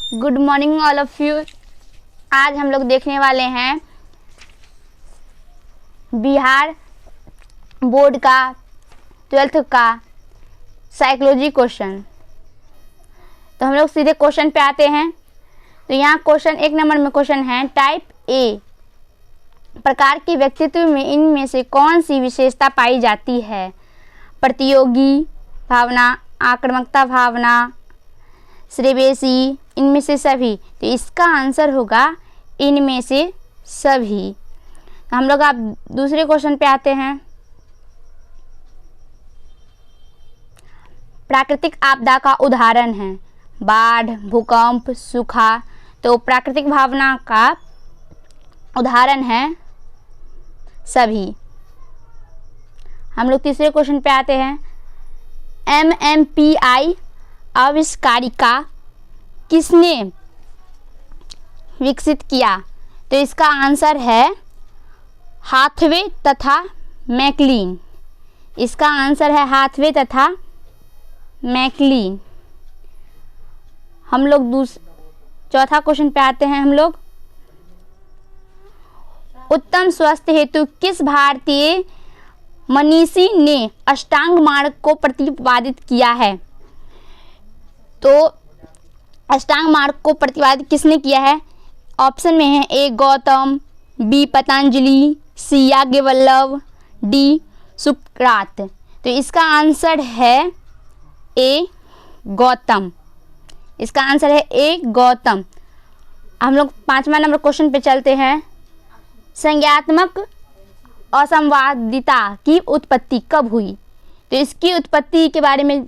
Good morning all of you. आज हम लोग देखने वाले हैं बिहार बोर्ड का 12th का साइकोलॉजी क्वेश्चन। तो हम लोग सीधे क्वेश्चन पे आते हैं। तो यहाँ क्वेश्चन 1 नंबर में क्वेश्चन है, टाइप ए प्रकार के व्यक्तित्व में इनमें से कौन सी विशेषता पाई जाती है? प्रतियोगी भावना, आक्रामकता भावना, श्रेयसी, इनमें से सभी। तो इसका आंसर होगा इनमें से सभी। हम लोग आप दूसरे क्वेश्चन पे आते हैं। प्राकृतिक आपदा का उदाहरण है बाढ़, भूकंप, सूखा। तो प्राकृतिक भावना का उदाहरण है सभी। हम लोग तीसरे क्वेश्चन पे आते हैं। MMPI आविष्कारिका किसने विकसित किया? तो इसका आंसर है हाथवे तथा मैकलिन। इसका आंसर है हाथवे तथा मैकलिन। हम लोग चौथा क्वेश्चन पे आते हैं। हम लोग उत्तम स्वास्थ्य हेतु किस भारतीय मनीषी ने अष्टांग मार्ग को प्रतिपादित किया है? तो अष्टांग मार्ग को प्रतिपादित किसने किया है? ऑप्शन में है ए गौतम, बी पतंजलि, सी याज्ञवल्क्य, डी सुकरात। तो इसका आंसर है ए गौतम। इसका आंसर है ए गौतम। हम लोग 5वां नंबर क्वेश्चन पे चलते हैं। संज्ञात्मक असंवादिता की उत्पत्ति कब हुई? तो इसकी उत्पत्ति के बारे में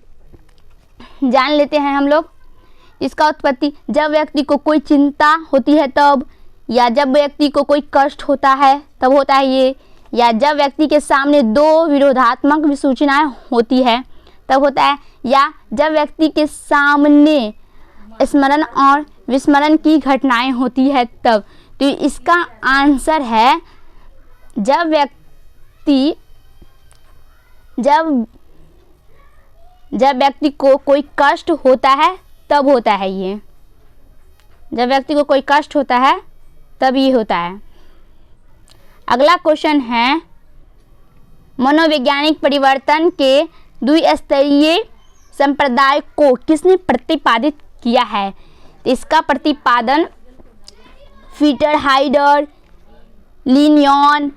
जान लेते हैं हम लोग। इसका उत्पत्ति जब व्यक्ति को कोई चिंता होती है तब, या जब व्यक्ति को कोई कष्ट होता है तब होता है ये, या जब व्यक्ति के सामने दो विरोधात्मक सूचनाएं होती है तब होता है, या जब व्यक्ति के सामने स्मरण और विस्मरण की घटनाएं होती है तब। तो इसका आंसर है जब व्यक्ति को कोई कष्ट होता है तब होता है ये। जब व्यक्ति को कोई कष्ट होता है तब ये होता है। अगला क्वेश्चन है, मनोवैज्ञानिक परिवर्तन के द्विस्तरीय संप्रदाय को किसने प्रतिपादित किया है? इसका प्रतिपादन पीटर हाइडर, लिन यॉन,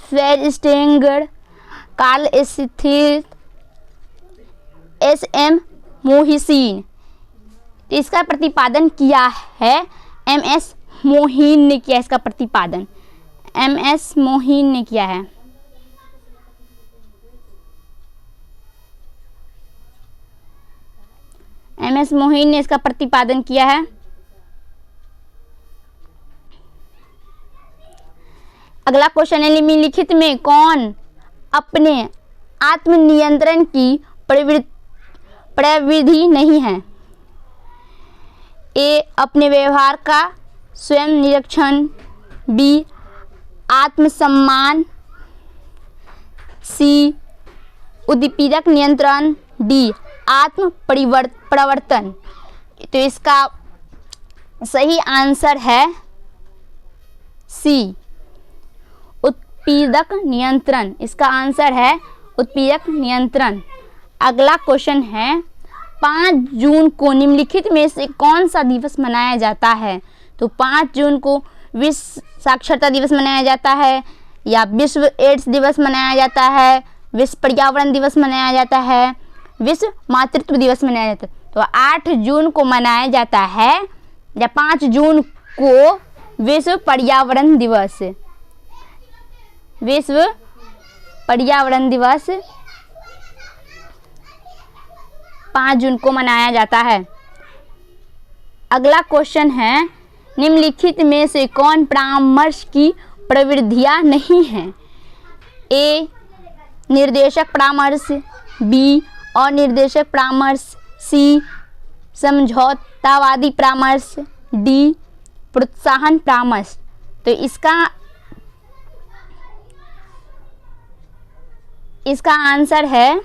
फेरस्टेंगर, कार्ल स्थिर, SM मोहिसीन। इसका प्रतिपादन किया है MS मोहिन ने किया। इसका प्रतिपादन MS मोहिन ने किया है। MS मोहिन ने इसका प्रतिपादन किया है। अगला क्वेश्चन है, निम्नलिखित में कौन अपने आत्मनियंत्रण की प्रविधि नहीं है? ए अपने व्यवहार का स्वयं निरीक्षण, बी आत्मसम्मान, सी उद्दीपक नियंत्रण, डी आत्म प्रवर्तन। तो इसका सही आंसर है सी उत्पीड़क नियंत्रण। इसका आंसर है उत्पीड़क नियंत्रण। अगला क्वेश्चन है, 5 जून को निम्नलिखित में से कौन सा दिवस मनाया जाता है? तो 5 जून को विश्व साक्षरता दिवस मनाया जाता है, या विश्व एड्स दिवस मनाया जाता है, विश्व पर्यावरण दिवस मनाया जाता है, विश्व मातृत्व दिवस मनाया जाता है। तो 8 जून को मनाया जाता है, या 5 जून को विश्व पर्यावरण दिवस, विश्व पर्यावरण दिवस 5 जून को मनाया जाता है। अगला क्वेश्चन है, निम्नलिखित में से कौन परामर्श की प्रविधियां नहीं है? ए निर्देशक परामर्श, बी अनिर्देशक परामर्श, सी समझौतावादी परामर्श, डी प्रोत्साहन परामर्श। तो इसका आंसर है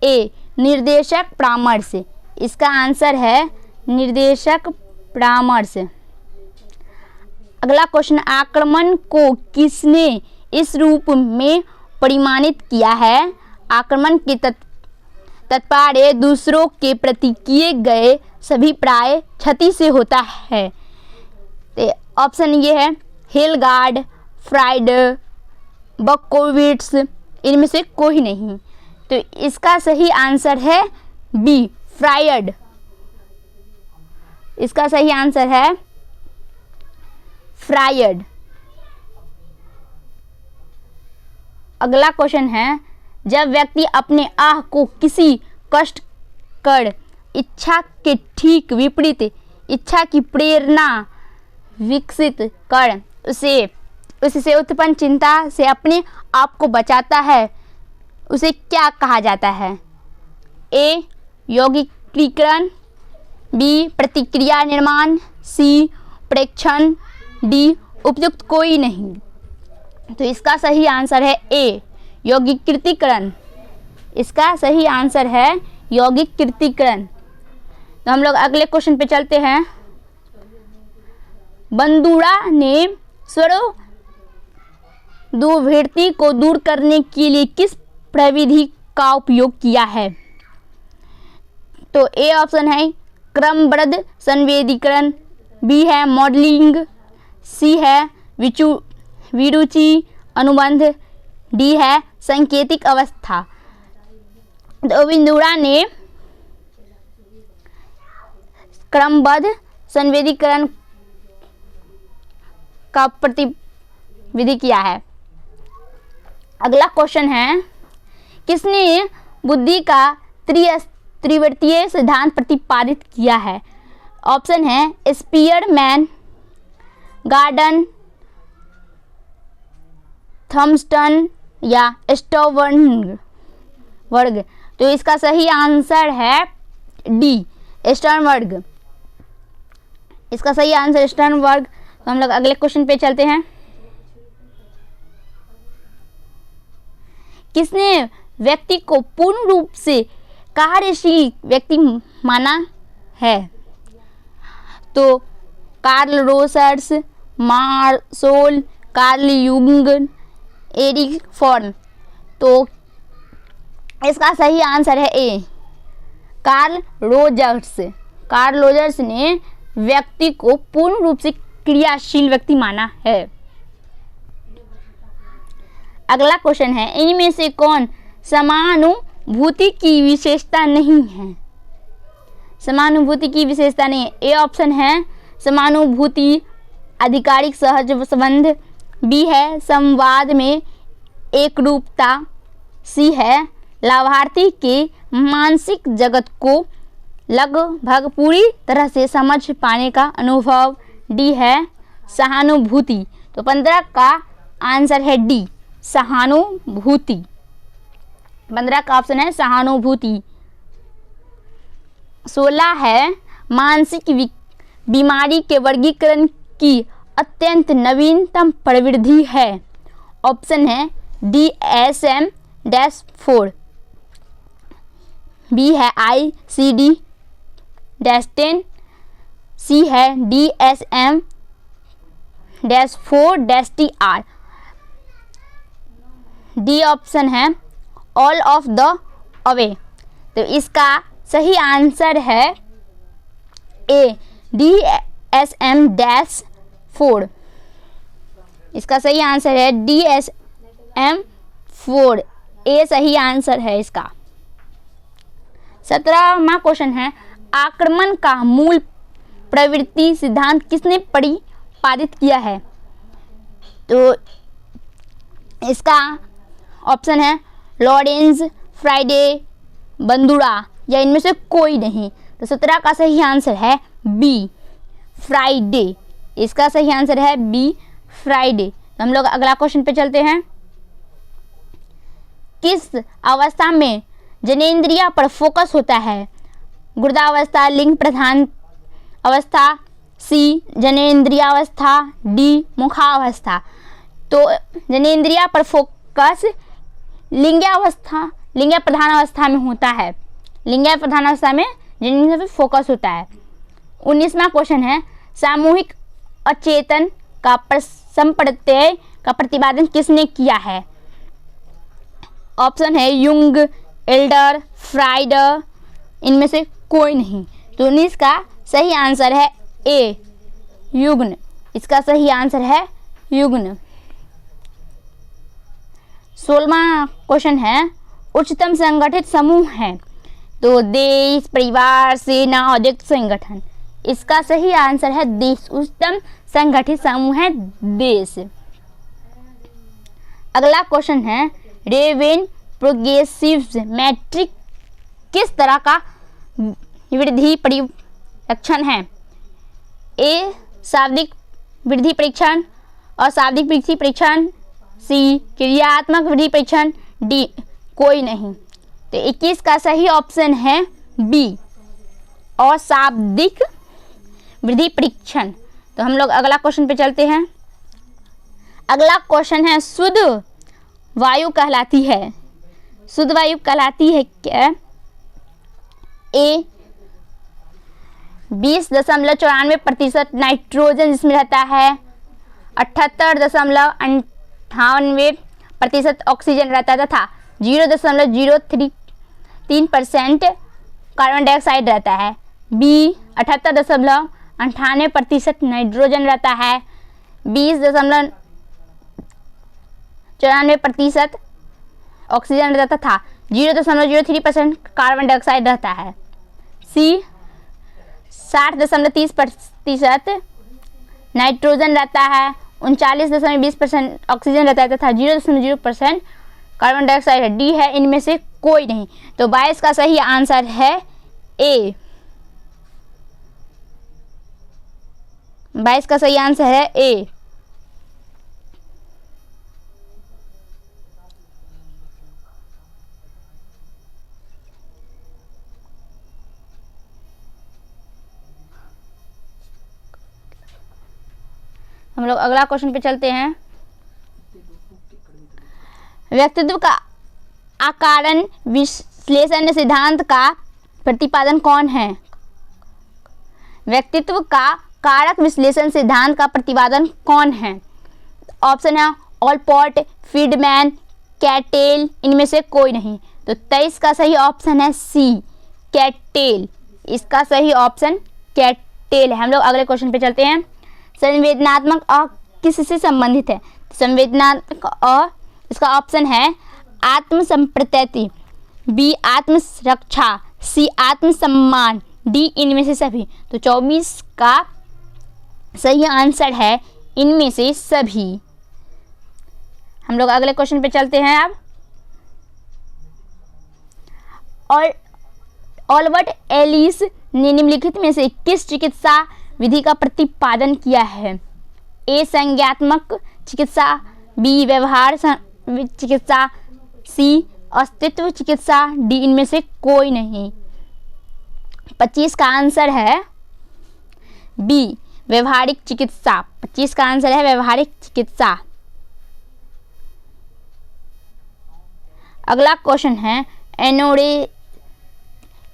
ए निर्देशक परामर्श। इसका आंसर है निर्देशक परामर्श। अगला क्वेश्चन, आक्रमण को किसने इस रूप में परिमाणित किया है? आक्रमण के तात्पर्य दूसरों के प्रति किए गए सभी प्राय क्षति से होता है। तो ऑप्शन ये है हेलगार्ड, फ्राइड, बकोविट्स, इनमें से कोई नहीं। तो इसका सही आंसर है बी, फ्रायड। इसका सही आंसर है फ्रायड। अगला क्वेश्चन है, जब व्यक्ति अपने आह को किसी कष्ट कर इच्छा के ठीक विपरीत इच्छा की प्रेरणा विकसित कर उससे उत्पन्न चिंता से अपने आप को बचाता है, उसे क्या कहा जाता है? ए, यौगिकीकरण, बी, प्रतिक्रिया निर्माण, सी, प्रेक्षण, डी, उपयुक्त कोई नहीं। तो इसका सही आंसर है ए, यौगिकीकरण। इसका सही आंसर है यौगिकीकरण। तो हम लोग अगले क्वेश्चन पे चलते हैं। बंदूरा ने स्वरोद्भृति को दूर करने के लिए किस प्रविधि का उपयोग किया है? तो ए ऑप्शन है क्रमबद्ध संवेदीकरण, बी है मॉडलिंग, सी है विरुचि अनुबंध, डी है सांकेतिक अवस्था। तो बंदूरा ने क्रमबद्ध संवेदीकरण का प्रतिविधि किया है। अगला क्वेश्चन है, किसने बुद्धि का त्रिवृत्तीय सिद्धांत प्रतिपादित किया है? ऑप्शन है स्पीयरमैन, गार्डन, थॉम्सन या स्टर्नबर्ग। तो इसका सही आंसर है डी, स्टर्नबर्ग। इसका सही आंसर स्टर्नबर्ग। तो हम लोग अगले क्वेश्चन पे चलते हैं। किसने व्यक्ति को पूर्ण रूप से कार्यशील व्यक्ति माना है? तो Carl Rogers, Marshall, Carl Jung, Eric Fromm. तो इसका सही आंसर है A, Carl Rogers. Carl Rogers ने व्यक्ति को पूर्ण रूप से क्रियाशील व्यक्ति माना है। अगला क्वेश्चन है, इनमें से कौन समानुभूति की विशेषता नहीं है? समानुभूति की विशेषता नहीं है। ए ऑप्शन है समानुभूति आधिकारिक सहज संबंध, बी है संवाद में एक रूपता, सी है लाभार्थी के मानसिक जगत को लगभग पूरी तरह से समझ पाने का अनुभव, डी है सहानुभूति। तो 15 का आंसर है डी, सहानुभूति। 15 का ऑप्शन है सहानुभूति। 16 है मानसिक बीमारी के वर्गीकरण की अत्यंत नवीनतम प्रविधि है। ऑप्शन है DSM-4, बी है ICD-10, सी है DSM-4-TR, डी ऑप्शन है ऑल ऑफ द अवे। तो इसका सही आंसर है ए, DSM-4। इसका सही आंसर है DSM-4, ए सही आंसर है इसका। 17वां क्वेश्चन है, आक्रमण का मूल प्रवृत्ति सिद्धांत किसने प्रतिपादित किया है? तो इसका ऑप्शन है लॉरेंज, फ्राइडे, बंदूरा या इनमें से कोई नहीं। तो 17 का सही आंसर है बी, फ्राइडे। इसका सही आंसर है बी, फ्राइडे। तो हम लोग अगला क्वेश्चन पे चलते हैं। किस अवस्था में जनेंद्रिया पर फोकस होता है? गुर्दावस्था, लिंग प्रधान अवस्था, सी जनेंद्रियावस्था, डी मुखावस्था। तो जनेंद्रिया पर फोकस लिंग प्रधान अवस्था में होता है। लिंग प्रधान अवस्था में जनेंद्रिया पर फोकस होता है। 19वां क्वेश्चन है, सामूहिक अचेतन का संप्रत्यय का प्रतिपादन किसने किया है? ऑप्शन है युंग, एल्डर, फ्राइड, इनमें से कोई नहीं। तो 19 का सही आंसर है ए, युग्न। इसका सही आंसर है युग्न। 16वां क्वेश्चन है, उच्चतम संगठित समूह है। तो देश, परिवार, सेना, औद्योगिक संगठन। इसका सही आंसर है देश। उच्चतम संगठित समूह है देश। अगला क्वेश्चन है, रेवेन प्रोग्रेसिव मैट्रिक किस तरह का वृद्धि परीक्षण है? ए, शाब्दिक वृद्धि परीक्षण, अशाब्दिक वृद्धि परीक्षण, सी, क्रियात्मक वृद्धि परीक्षण, डी, कोई नहीं। तो 21 का सही ऑप्शन है बी, अशाब्दिक वृद्धि परीक्षण। तो हम लोग अगला क्वेश्चन पे चलते हैं। अगला क्वेश्चन है, शुद्ध वायु कहलाती है, शुद्ध वायु कहलाती है क्या? ए, 20.94% नाइट्रोजन जिसमें रहता है, 78.98% ऑक्सीजन रहता है तथा 0.033% कार्बन डाइऑक्साइड रहता है। बी, 78.98% नाइट्रोजन रहता है, 20.94% ऑक्सीजन रहता था, 0.03% कार्बन डाइऑक्साइड रहता है। सी, 60.30% नाइट्रोजन रहता है, 39.20% ऑक्सीजन रहता है तथा 0.0% कार्बन डाइऑक्साइड है। डी है इनमें से कोई नहीं। तो 22 का सही आंसर है ए, 22 का सही आंसर है ए। हम लोग अगला क्वेश्चन पे चलते हैं। व्यक्तित्व का आकारण विश्लेषण सिद्धांत का प्रतिपादन कौन है? व्यक्तित्व का कारक विश्लेषण सिद्धांत का प्रतिपादन कौन है? ऑप्शन है ऑलपॉट, फ्रीडमैन, कैटेल, इनमें से कोई नहीं। तो 23 का सही ऑप्शन है सी, कैटेल। इसका सही ऑप्शन कैटेल है। हम लोग अगले क्वेश्चन पे चलते हैं। संवेदनात्मक अ किससे संबंधित है? संवेदनात्मक अ, इसका ऑप्शन है आत्मसंप्रत्यति, बी आत्मरक्षा, सी आत्मसम्मान, डी इनमें से सभी। तो 24 का सही आंसर है इनमें से सभी। हम लोग अगले क्वेश्चन पे चलते हैं अब। और ऑल्बर्ट एलिस ने निम्नलिखित में से किस चिकित्सा विधि का प्रतिपादन किया है? ए, संज्ञात्मक चिकित्सा, बी, व्यवहार चिकित्सा, सी, अस्तित्व चिकित्सा, डी इनमें से कोई नहीं। 25 का आंसर है बी, व्यवहारिक चिकित्सा। 25 का आंसर है व्यवहारिक चिकित्सा। अगला क्वेश्चन है,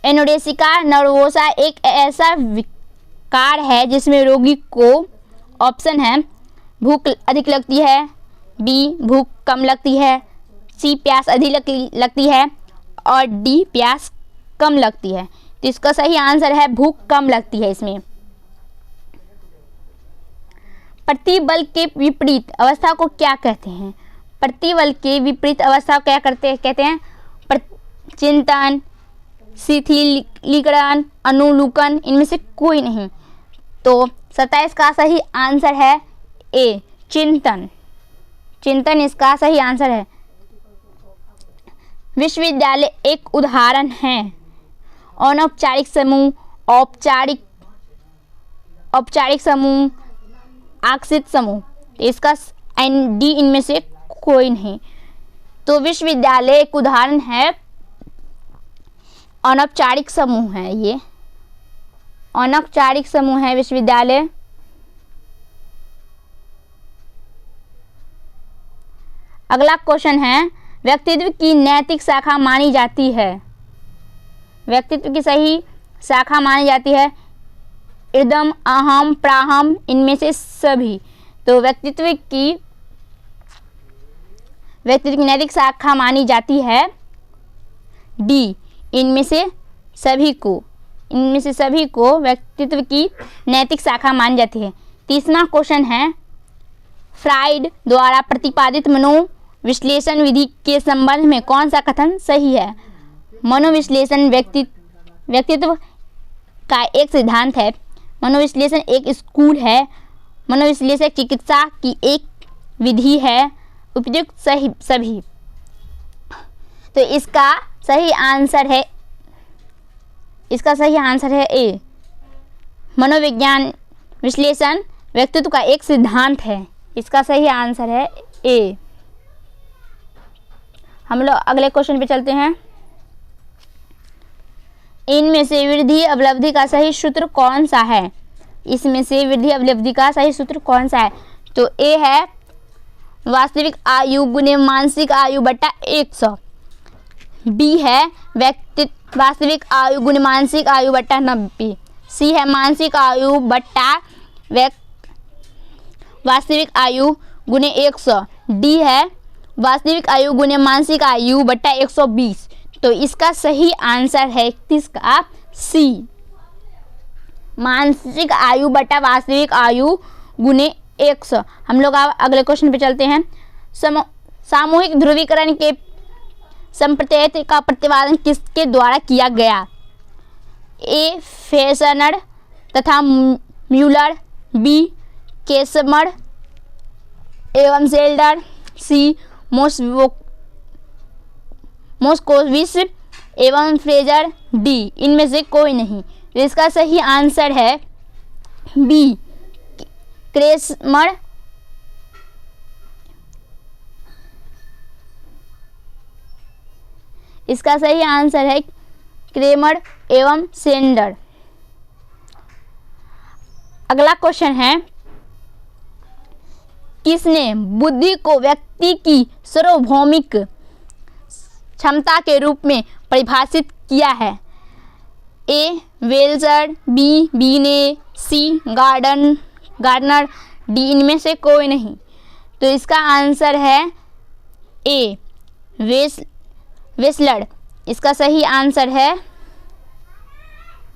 एनोरेसिका नर्वोसा एक ऐसा विकार है जिसमें रोगी को, ऑप्शन है भूख अधिक लगती है, बी भूख कम लगती है, सी प्यास अधिक लगती है और डी प्यास कम लगती है। तो इसका सही आंसर है भूख कम लगती है इसमें। प्रतिबल के विपरीत अवस्था को क्या कहते हैं? प्रतिबल के विपरीत अवस्था को क्या कहते हैं? चिंतन, शिथिलीकरण, अनुलूकन, इनमें से कोई नहीं। तो 27 का सही आंसर है ए, चिंतन। चिंतन इसका सही आंसर है। विश्वविद्यालय एक उदाहरण है। अनौपचारिक समूह, औपचारिक समूह, आश्रित समूह। इसका डी इनमें से कोई नहीं। तो विश्वविद्यालय एक उदाहरण है, अनौपचारिक समूह है। ये अनौपचारिक समूह है विश्वविद्यालय। अगला क्वेश्चन है, व्यक्तित्व की नैतिक शाखा मानी जाती है। व्यक्तित्व की सही शाखा मानी जाती है इदम, अहम, प्राहम, इनमें से सभी। तो व्यक्तित्व की नैतिक शाखा मानी जाती है डी, इनमें से सभी को। इनमें से सभी को व्यक्तित्व की नैतिक शाखा मानी जाती है। तीसरा क्वेश्चन है, फ्राइड द्वारा प्रतिपादित मनोविश्लेषण विधि के संबंध में कौन सा कथन सही है? मनोविश्लेषण व्यक्तित्व का एक सिद्धांत है। मनोविश्लेषण एक स्कूल है। मनोविश्लेषक चिकित्सा की एक विधि है। उपयुक्त सभी। तो इसका सही आंसर है ए। मनोविज्ञान विश्लेषण व्यक्तित्व का एक सिद्धांत है। इसका सही आंसर है ए। हम लोग अगले क्वेश्चन पे चलते हैं। इनमें से वृद्धि अवलब्धि का सही सूत्र कौन सा है? इसमें से वृद्धि अवलब्धि का सही सूत्र कौन सा है? तो ए है वास्तविक आयु गुने मानसिक आयु बटा 100। बी है वास्तविक आयु गुने मानसिक आयु बटा 90। सी है मानसिक आयु बटा वास्तविक आयु गुने 100। डी है वास्तविक आयु गुने मानसिक आयु बटा 120। तो इसका सही आंसर है किसका? सी, मानसिक आयु बटा वास्तविक आयु गुने 100। हम लोग अगले क्वेश्चन पे चलते हैं। सामूहिक ध्रुवीकरण के संप्रत्यय का प्रतिपादन किसके द्वारा किया गया? ए फेसनर तथा म्यूलर, बी केसमर एवं सेल्डर, सी मोस्कोविच एवं फ्रेजर, डी इनमें से कोई नहीं। तो इसका सही आंसर है बी क्रेसमर। इसका सही आंसर है क्रेमर एवं सेंडर। अगला क्वेश्चन है, किसने बुद्धि को व्यक्ति की सार्वभौमिक क्षमता के रूप में परिभाषित किया है? ए वेल्सर, बी बीने, सी गार्डनर, डी इनमें से कोई नहीं। तो इसका आंसर है ए वेस्लर। इसका सही आंसर है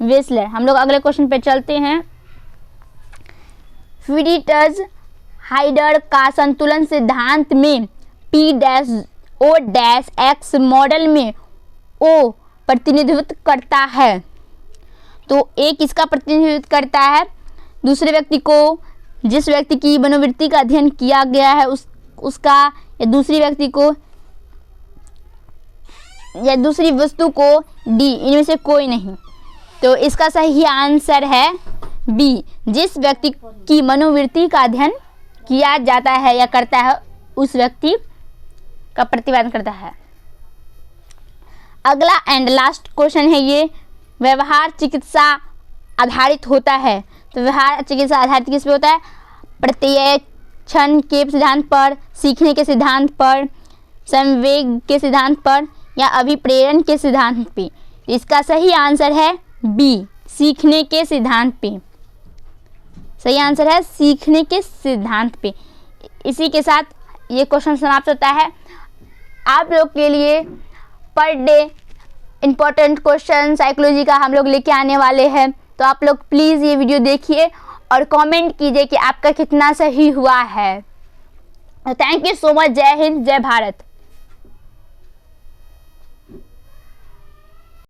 वेस्लर। हम लोग अगले क्वेश्चन पे चलते हैं। फ्रीडरिच हाइडर का संतुलन सिद्धांत में P-O-X मॉडल में O प्रतिनिधित्व करता है। तो ए किसका प्रतिनिधित्व करता है? दूसरे व्यक्ति को, जिस व्यक्ति की मनोवृत्ति का अध्ययन किया गया है उसका, या दूसरी व्यक्ति को, या दूसरी वस्तु को, डी इनमें से कोई नहीं। तो इसका सही आंसर है बी, जिस व्यक्ति की मनोवृत्ति का अध्ययन किया जाता है या करता है उस व्यक्ति का प्रतिपादन करता है। अगला एंड लास्ट क्वेश्चन है, ये व्यवहार चिकित्सा आधारित होता है। तो व्यवहार चिकित्सा आधारित किस पे होता है? प्रत्यक्षण के सिद्धांत पर, सीखने के सिद्धांत पर, संवेग के सिद्धांत पर, या अभिप्रेरण के सिद्धांत पे। इसका सही आंसर है बी, सीखने के सिद्धांत पे। सही आंसर है सीखने के सिद्धांत पे। इसी के साथ ये क्वेश्चन समाप्त होता है। आप लोग के लिए per day important question psychology का हम लोग लेके आने वाले हैं। तो आप लोग प्लीज़ ये वीडियो देखिए और कमेंट कीजिए कि आपका कितना सही हुआ है। Thank you so much. जय हिंद, जय भारत।